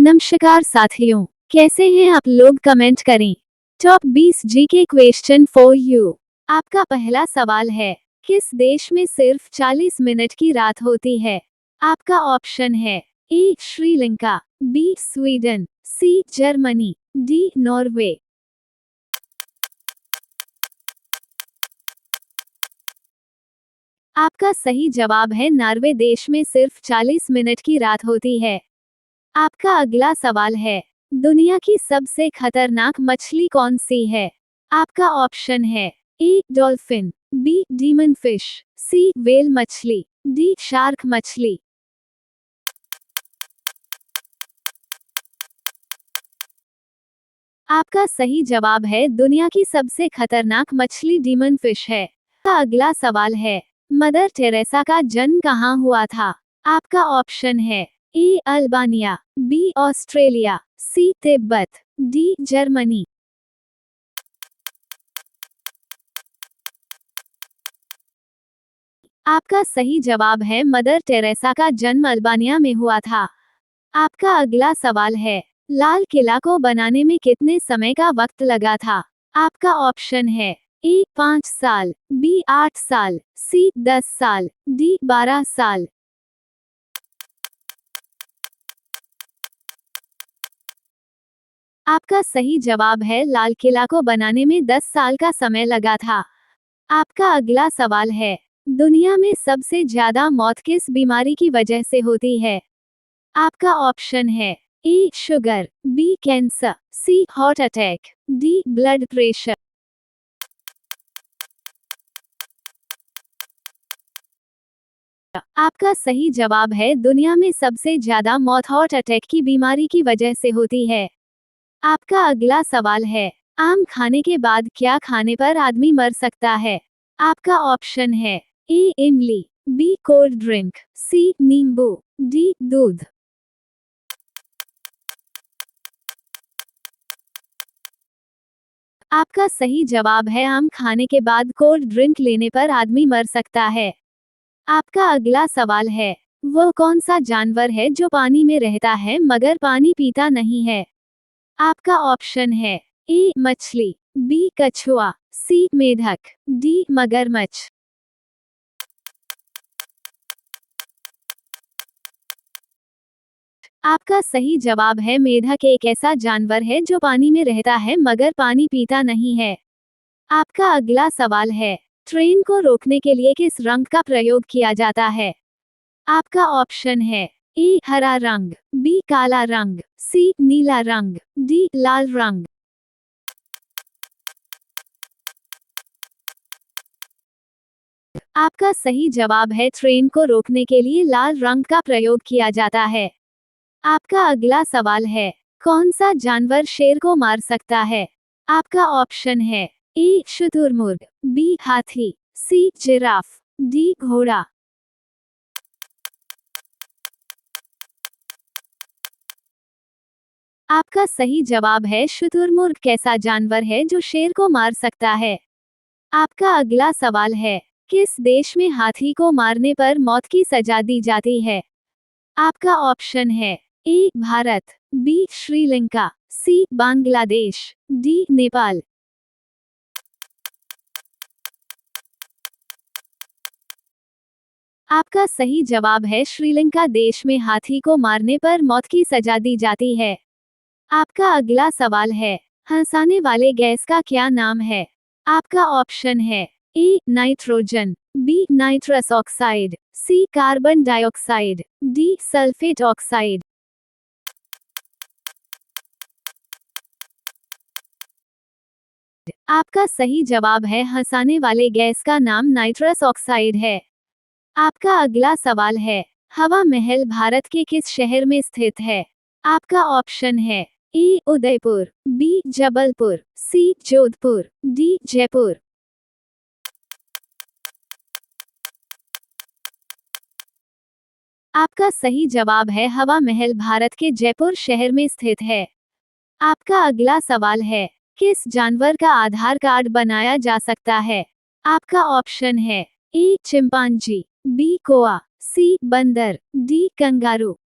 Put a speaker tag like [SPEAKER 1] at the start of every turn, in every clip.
[SPEAKER 1] नमस्कार साथियों, कैसे हैं आप लोग? कमेंट करें। Top 20 GK question for you. आपका पहला सवाल है, किस देश में सिर्फ 40 मिनट की रात होती है? आपका ऑप्शन है A Sri Lanka, B Sweden, C Germany, D Norway. आपका सही जवाब है नॉर्वे देश में सिर्फ 40 मिनट की रात होती है। आपका अगला सवाल है, दुनिया की सबसे खतरनाक मछली कौन सी है? आपका ऑप्शन है ए डॉल्फिन, बी डीमन फिश, सी व्हेल मछली, डी शार्क मछली। आपका सही जवाब है दुनिया की सबसे खतरनाक मछली डीमन फिश है। आपका अगला सवाल है, मदर टेरेसा का जन्म कहाँ हुआ था? आपका ऑप्शन है ए अल्बानिया, बी ऑस्ट्रेलिया, सी तिब्बत, डी जर्मनी। आपका सही जवाब है मदर टेरेसा का जन्म अल्बानिया में हुआ था। आपका अगला सवाल है, लाल किला को बनाने में कितने समय का वक्त लगा था? आपका ऑप्शन है ए 5 साल, बी 8 साल, सी 10 साल, डी 12 साल। आपका सही जवाब है लाल किला को बनाने में 10 साल का समय लगा था। आपका अगला सवाल है, दुनिया में सबसे ज्यादा मौत किस बीमारी की वजह से होती है? आपका ऑप्शन है A sugar, B cancer, C heart attack, D blood pressure. आपका सही जवाब है दुनिया में सबसे ज्यादा मौत हार्ट अटैक की बीमारी की वजह से होती है। आपका अगला सवाल है, आम खाने के बाद क्या खाने पर आदमी मर सकता है? आपका ऑप्शन है ए इमली, बी कोल्ड ड्रिंक, सी नींबू, डी दूध। आपका सही जवाब है आम खाने के बाद कोल्ड ड्रिंक लेने पर आदमी मर सकता है। आपका अगला सवाल है, वो कौन सा जानवर है जो पानी में रहता है मगर पानी पीता नहीं है? आपका ऑप्शन है ए मछली, बी कछुआ, सी मेढक, डी मगरमच्छ। आपका सही जवाब है मेढक एक ऐसा जानवर है जो पानी में रहता है मगर पानी पीता नहीं है। आपका अगला सवाल है, ट्रेन को रोकने के लिए किस रंग का प्रयोग किया जाता है? आपका ऑप्शन है ए हरा रंग, बी काला रंग, सी नीला रंग, डी लाल रंग। आपका सही जवाब है ट्रेन को रोकने के लिए लाल रंग का प्रयोग किया जाता है। आपका अगला सवाल है, कौन सा जानवर शेर को मार सकता है? आपका ऑप्शन है ए शुतुरमुर्ग, बी हाथी, सी जिराफ, डी घोड़ा। आपका सही जवाब है शुतुरमुर्ग कैसा जानवर है जो शेर को मार सकता है। आपका अगला सवाल है, किस देश में हाथी को मारने पर मौत की सजा दी जाती है? आपका ऑप्शन है ए भारत, बी श्रीलंका, सी बांग्लादेश, डी नेपाल। आपका सही जवाब है श्रीलंका देश में हाथी को मारने पर मौत की सजा दी जाती है। आपका अगला सवाल है, हंसाने वाले गैस का क्या नाम है? आपका ऑप्शन है A nitrogen, B nitrous oxide, C carbon dioxide, D sulphate oxide. आपका सही जवाब है हंसाने वाले गैस का नाम नाइट्रस ऑक्साइड है। आपका अगला सवाल है, हवा महल भारत के किस शहर में स्थित है? आपका ऑप्शन है ए उदयपुर, बी जबलपुर, सी जोधपुर, डी जयपुर। आपका सही जवाब है हवा महल भारत के जयपुर शहर में स्थित है। आपका अगला सवाल है, किस जानवर का आधार कार्ड बनाया जा सकता है? आपका ऑप्शन है ए चिंपांजी, बी कोआ, सी बंदर, डी कंगारू।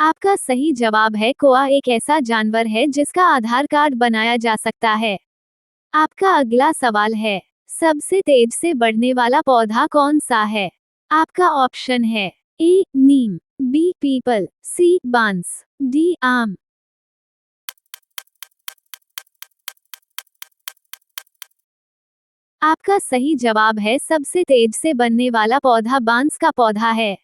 [SPEAKER 1] आपका सही जवाब है कोआ एक ऐसा जानवर है जिसका आधार कार्ड बनाया जा सकता है। आपका अगला सवाल है, सबसे तेज से बढ़ने वाला पौधा कौन सा है? आपका ऑप्शन है ए नीम, बी पीपल, सी बांस, डी आम। आपका सही जवाब है सबसे तेज से बनने वाला पौधा बांस का पौधा है।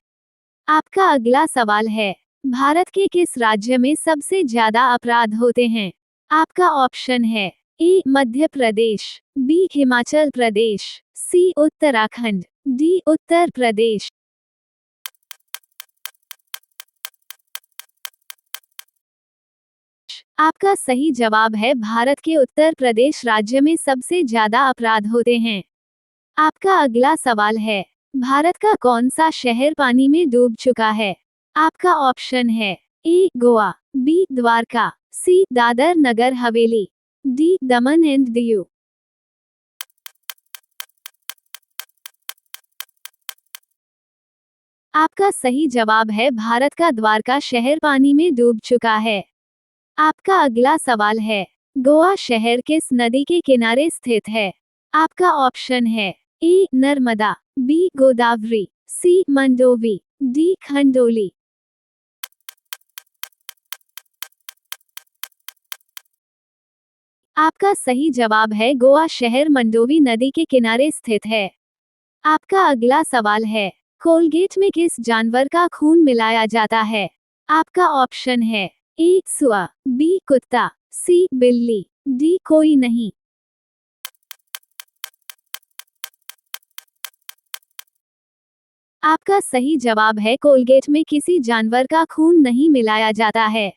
[SPEAKER 1] आपका अगला सवाल है, भारत के किस राज्य में सबसे ज्यादा अपराध होते हैं? आपका ऑप्शन है ए मध्य प्रदेश, बी हिमाचल प्रदेश, सी उत्तराखंड, डी उत्तर प्रदेश। आपका सही जवाब है भारत के उत्तर प्रदेश राज्य में सबसे ज्यादा अपराध होते हैं। आपका अगला सवाल है, भारत का कौन सा शहर पानी में डूब चुका है? आपका ऑप्शन है ए Goa, B Dwarka, C Dadar Nagar Haveli, D Daman and Diu. आपका सही जवाब है भारत का द्वारका शहर पानी में डूब चुका है। आपका अगला सवाल है, गोवा शहर किस नदी के किनारे स्थित है? आपका ऑप्शन है ए नर्मदा, बी गोदावरी, सी मंडोवी, डी खंडोली। आपका सही जवाब है गोवा शहर मंडोवी नदी के किनारे स्थित है। आपका अगला सवाल है, कोलगेट में किस जानवर का खून मिलाया जाता है? आपका ऑप्शन है ए सुआ, बी कुत्ता, सी बिल्ली, डी कोई नहीं। आपका सही जवाब है कोलगेट में किसी जानवर का खून नहीं मिलाया जाता है।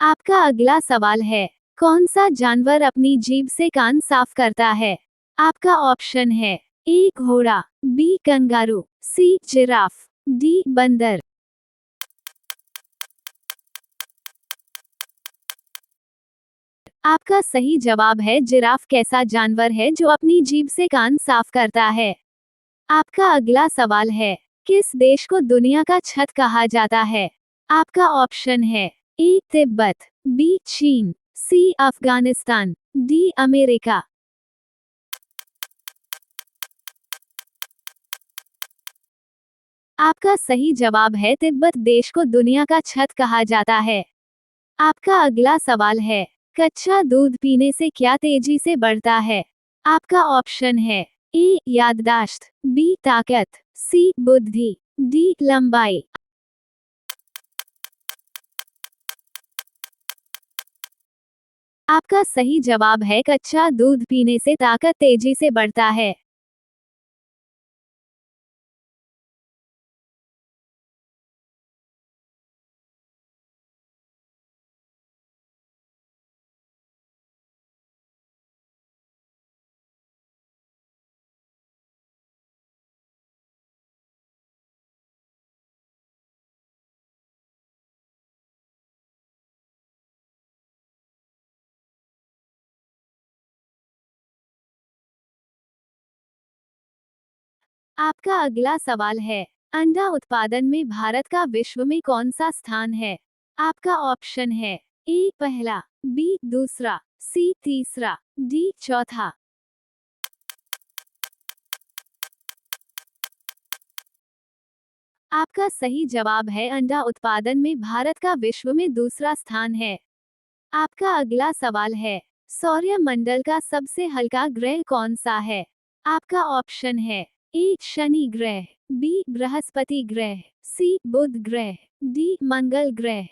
[SPEAKER 1] आपका अगला सवाल है, कौन सा जानवर अपनी जीभ से कान साफ करता है? आपका ऑप्शन है ए घोड़ा, B kangaroo, C giraffe, D बंदर। आपका सही जवाब है जिराफ कैसा जानवर है जो अपनी जीभ से कान साफ करता है। आपका अगला सवाल है, किस देश को दुनिया का छत कहा जाता है? आपका ऑप्शन है ए तिब्बत, बी चीन, सी अफगानिस्तान, डी अमेरिका। आपका सही जवाब है तिब्बत देश को दुनिया का छत कहा जाता है। आपका अगला सवाल है, कच्चा दूध पीने से क्या तेजी से बढ़ता है? आपका ऑप्शन है ए याददाश्त, बी ताकत, सी बुद्धि, डी लंबाई। आपका सही जवाब है कच्चा दूध पीने से ताकत तेजी से बढ़ता है। आपका अगला सवाल है, अंडा उत्पादन में भारत का विश्व में कौन सा स्थान है? आपका ऑप्शन है ए पहला, बी दूसरा, सी तीसरा, डी चौथा। आपका सही जवाब है अंडा उत्पादन में भारत का विश्व में दूसरा स्थान है। आपका अगला सवाल है, सौर्य मंडल का सबसे हल्का ग्रह कौन सा है? आपका ऑप्शन है ए शनि ग्रह, बी बृहस्पति ग्रह, सी बुध ग्रह, डी मंगल ग्रह।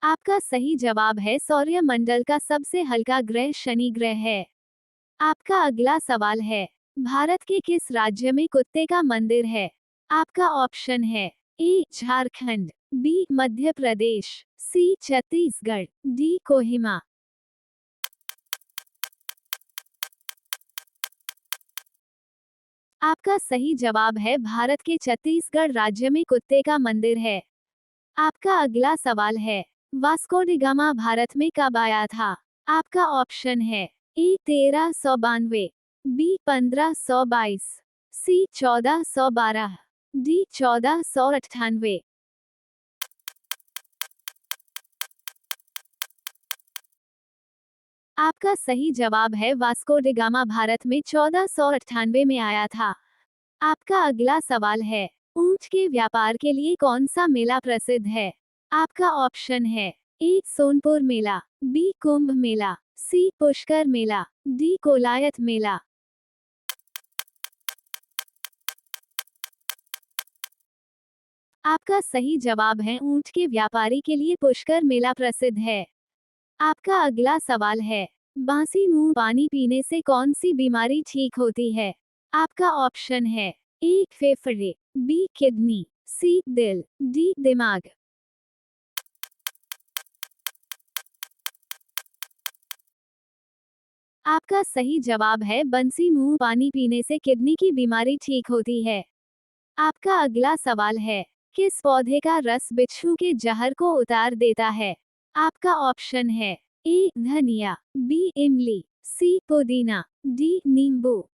[SPEAKER 1] आपका सही जवाब है सौर्य मंडल का सबसे हल्का ग्रह शनि ग्रह है। आपका अगला सवाल है, भारत के किस राज्य में कुत्ते का मंदिर है? आपका ऑप्शन है ए झारखंड, बी मध्य प्रदेश, सी छत्तीसगढ़, डी कोहिमा। आपका सही जवाब है भारत के छत्तीसगढ़ राज्य में कुत्ते का मंदिर है। आपका अगला सवाल है, वास्को डी गामा भारत में कब आया था? आपका ऑप्शन है ए 1392, बी 1522, सी 1412, डी 1498। आपका सही जवाब है वास्को डी गामा भारत में 1498 में आया था। आपका अगला सवाल है, ऊंट के व्यापार के लिए कौन सा मेला प्रसिद्ध है? आपका ऑप्शन है ए सोनपुर मेला, बी कुंभ मेला, सी पुष्कर मेला, डी कोलायत मेला। आपका सही जवाब है ऊंट के व्यापारी के लिए पुष्कर मेला प्रसिद्ध है। आपका अगला सवाल है, बांसी मुंह पानी पीने से कौन सी बीमारी ठीक होती है? आपका ऑप्शन है ए फेफड़े, बी किडनी, सी दिल, डी दिमाग। आपका सही जवाब है बंसी मुंह पानी पीने से किडनी की बीमारी ठीक होती है। आपका अगला सवाल है, किस पौधे का रस बिच्छू के जहर को उतार देता है? आपका ऑप्शन है ए धनिया, बी इमली, सी पुदीना, डी नींबू।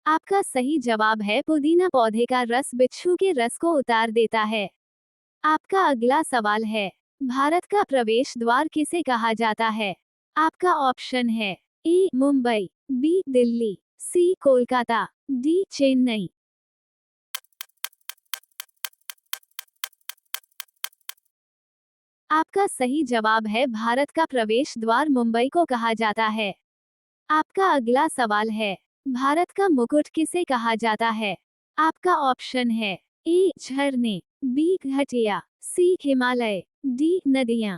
[SPEAKER 1] आपका सही जवाब है पुदीना पौधे का रस बिच्छू के रस को उतार देता है। आपका अगला सवाल है, भारत का प्रवेश द्वार किसे कहा जाता है? आपका ऑप्शन है ए मुंबई, बी दिल्ली, सी कोलकाता, डी चेन्नई। आपका सही जवाब है भारत का प्रवेश द्वार मुंबई को कहा जाता है। आपका अगला सवाल है, भारत का मुकुट किसे कहा जाता है? आपका ऑप्शन है ए झरने, बी घटिया, सी हिमालय, डी नदियां।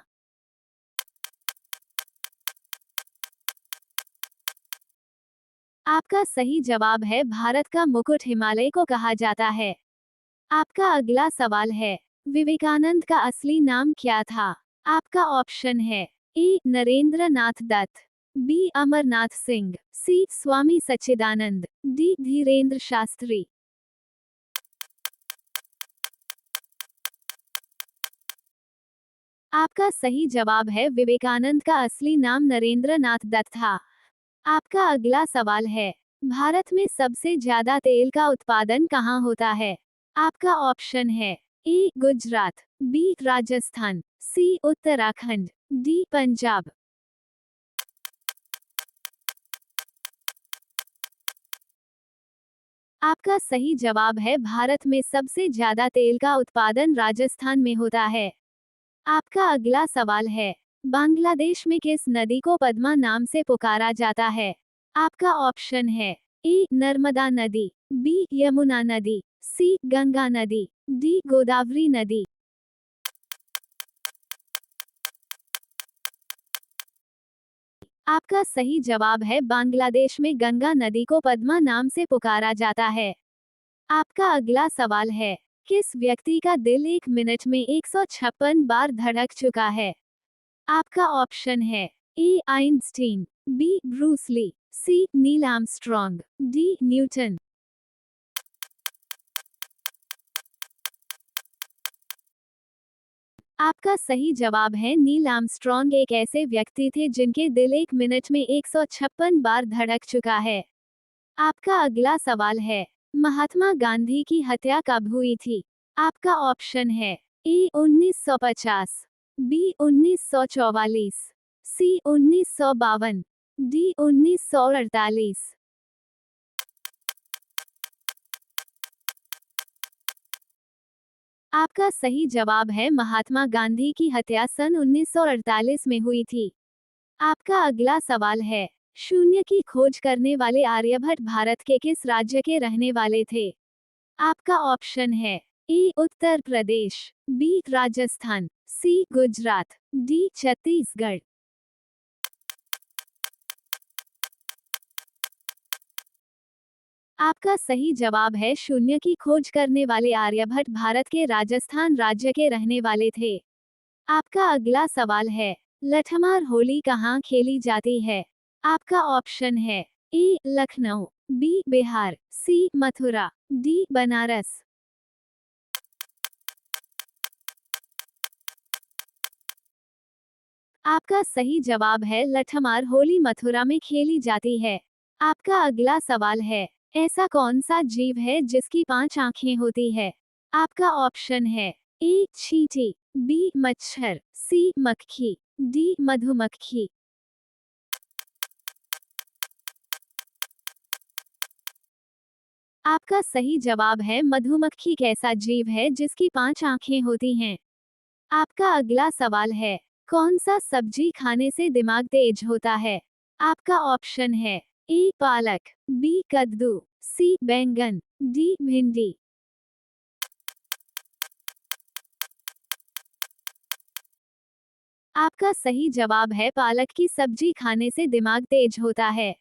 [SPEAKER 1] आपका सही जवाब है भारत का मुकुट हिमालय को कहा जाता है। आपका अगला सवाल है, विवेकानंद का असली नाम क्या था? आपका ऑप्शन है ए नरेंद्र नाथ दत्त, बी अमरनाथ सिंह, सी स्वामी सच्चिदानंद, डी धीरेन्द्र शास्त्री। आपका सही जवाब है विवेकानंद का असली नाम नरेंद्र नाथ दत्त था। आपका अगला सवाल है, भारत में सबसे ज्यादा तेल का उत्पादन कहाँ होता है? आपका ऑप्शन है ए गुजरात, बी राजस्थान, सी उत्तराखंड, डी पंजाब। आपका सही जवाब है भारत में सबसे ज्यादा तेल का उत्पादन राजस्थान में होता है। आपका अगला सवाल है, बांग्लादेश में किस नदी को पद्मा नाम से पुकारा जाता है? आपका ऑप्शन है ए नर्मदा नदी, बी यमुना नदी, सी गंगा नदी, डी गोदावरी नदी। आपका सही जवाब है बांग्लादेश में गंगा नदी को पद्मा नाम से पुकारा जाता है। आपका अगला सवाल है, किस व्यक्ति का दिल 1 मिनट में 156 बार धड़क चुका है? आपका ऑप्शन है ए आइंस्टीन, बी ब्रूस ली, सी नील आर्मस्ट्रॉन्ग, डी न्यूटन। आपका सही जवाब है नील आर्मस्ट्रॉन्ग एक ऐसे व्यक्ति थे जिनके दिल 1 मिनट में 156 बार धड़क चुका है। आपका अगला सवाल है, महात्मा गांधी की हत्या कब हुई थी? आपका ऑप्शन है ए 1950, बी 1944, सी 1952, डी 1948। आपका सही जवाब है महात्मा गांधी की हत्या सन 1948 में हुई थी। आपका अगला सवाल है, शून्य की खोज करने वाले आर्यभट्ट भारत के किस राज्य के रहने वाले थे? आपका ऑप्शन है ए उत्तर प्रदेश, बी राजस्थान, सी गुजरात, डी छत्तीसगढ़। आपका सही जवाब है शून्य की खोज करने वाले आर्यभट्ट भारत के राजस्थान राज्य के रहने वाले थे। आपका अगला सवाल है, लठमार होली कहाँ खेली जाती है? आपका ऑप्शन है ए लखनऊ, बी बिहार, सी मथुरा, डी बनारस। आपका सही जवाब है लठमार। होली मथुरा में खेली जाती है। आपका अगला सवाल है, ऐसा कौन सा जीव है जिसकी 5 आंखें होती है? आपका ऑप्शन है ए चींटी, बी मच्छर, सी मक्खी, डी मधुमक्खी। आपका सही जवाब है मधुमक्खी। कैसा जीव है जिसकी 5 आंखें होती हैं? आपका अगला सवाल है, कौन सा सब्जी खाने से दिमाग तेज होता है? आपका ऑप्शन है ए पालक, बी कद्दू, सी बैंगन, डी भिंडी। आपका सही जवाब है पालक की सब्जी खाने से दिमाग तेज होता है।